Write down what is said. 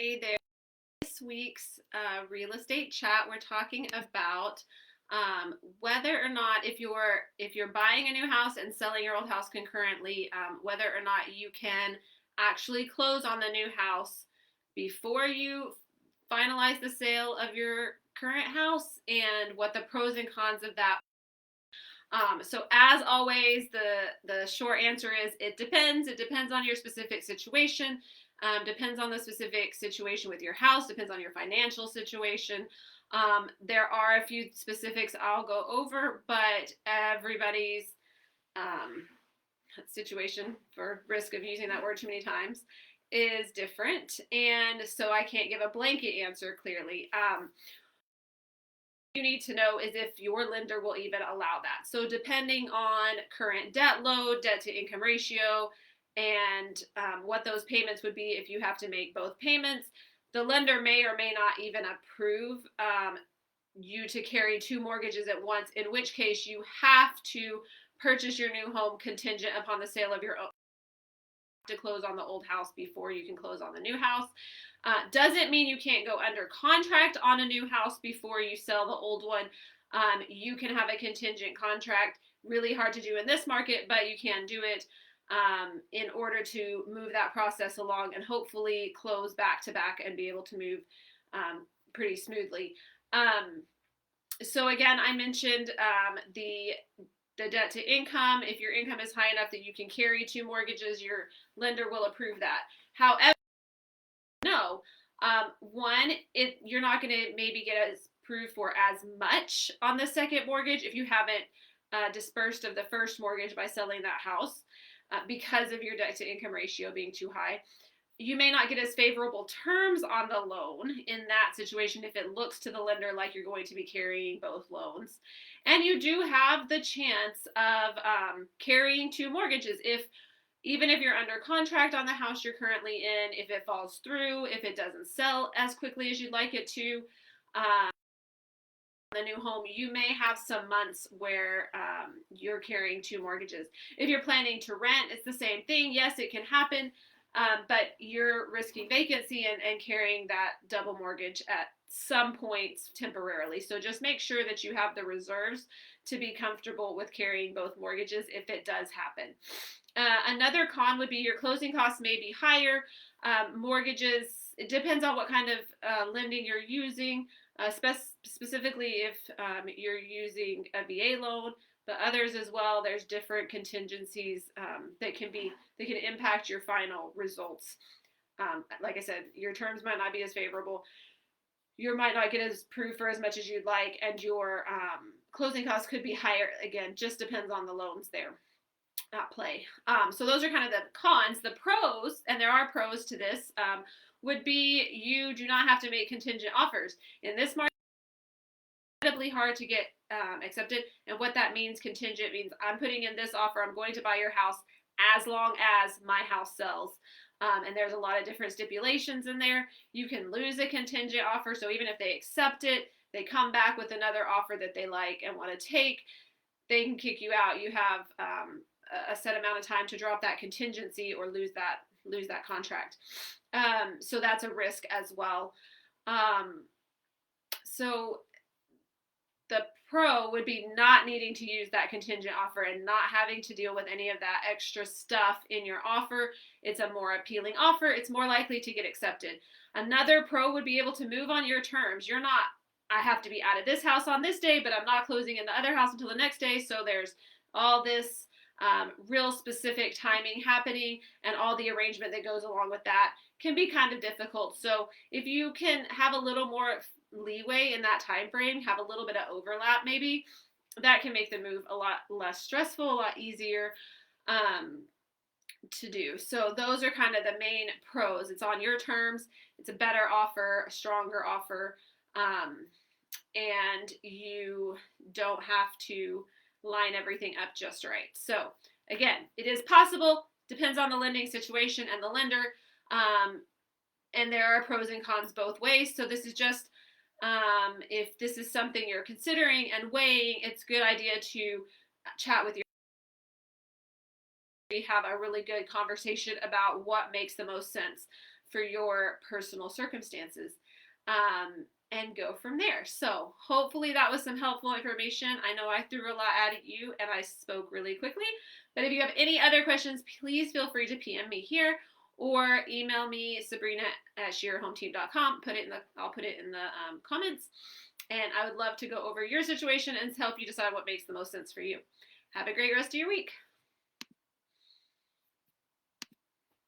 Hey there. This week's real estate chat, we're talking about whether or not if you're buying a new house and selling your old house concurrently, whether or not you can actually close on the new house before you finalize the sale of your current house, and what the pros and cons of that. So as always, the short answer is it depends. It depends on your specific situation. Depends on the specific situation with your house. Depends on your financial situation. There are a few specifics I'll go over, but everybody's um, situation, for risk of using that word too many times, is different, and so I can't give a blanket answer clearly. You need to know is if your lender will even allow that. So depending on current debt load, debt to income ratio, and what those payments would be if you have to make both payments, the lender may or may not even approve you to carry two mortgages at once, in which case you have to purchase your new home contingent upon the sale of your own, to close on the old house before you can close on the new house. Doesn't mean you can't go under contract on a new house before you sell the old one. You can have a contingent contract. Really hard to do in this market, but you can do it in order to move that process along and hopefully close back to back and be able to move pretty smoothly. So again, I mentioned the debt to income. If your income is high enough that you can carry two mortgages, your lender will approve that. However, no, you're not going to maybe get approved for as much on the second mortgage if you haven't dispersed of the first mortgage by selling that house, because of your debt to income ratio being too high. You may not get as favorable terms on the loan in that situation if it looks to the lender like you're going to be carrying both loans. And you do have the chance of carrying two mortgages even if you're under contract on the house you're currently in, if it falls through, if it doesn't sell as quickly as you'd like it to. The new home, you may have some months where you're carrying two mortgages. If you're planning to rent, it's the same thing. Yes, it can happen, but you're risking vacancy and carrying that double mortgage at some points temporarily. So just make sure that you have the reserves to be comfortable with carrying both mortgages if it does happen. Another con would be your closing costs may be higher. Mortgages, it depends on what kind of lending you're using. Specifically if you're using a VA loan, but others as well. There's different contingencies that can impact your final results. Like I said, your terms might not be as favorable. You might not get as approved for as much as you'd like, and your closing costs could be higher. Again, just depends on the loans there at play. So those are kind of the cons. The pros, and there are pros to this, would be you do not have to make contingent offers. In this market, it's incredibly hard to get accepted. And what that means, contingent, means I'm putting in this offer, I'm going to buy your house as long as my house sells. And there's a lot of different stipulations in there. You can lose a contingent offer. So even if they accept it, they come back with another offer that they like and want to take, they can kick you out. You have a set amount of time to drop that contingency or lose that contract. So that's a risk as well. So the pro would be not needing to use that contingent offer and not having to deal with any of that extra stuff in your offer. It's a more appealing offer. It's more likely to get accepted. Another pro would be able to move on your terms. You're not, I have to be out of this house on this day, but I'm not closing in the other house until the next day. So there's all this real specific timing happening, and all the arrangement that goes along with that can be kind of difficult. So if you can have a little more leeway in that time frame, have a little bit of overlap maybe, that can make the move a lot less stressful, a lot easier to do. So those are kind of the main pros. It's on your terms, it's a better offer, a stronger offer, and you don't have to line everything up just right. So again, it is possible, depends on the lending situation and the lender, and there are pros and cons both ways. So this is just, if this is something you're considering and weighing, it's a good idea to chat with your, have a really good conversation about what makes the most sense for your personal circumstances. And go from there. So hopefully that was some helpful information. I know I threw a lot at you and I spoke really quickly, but if you have any other questions, please feel free to PM me here or email me, sabrina@shearhometeam.com. I'll put it in the comments, and I would love to go over your situation and help you decide what makes the most sense for you. Have a great rest of your week.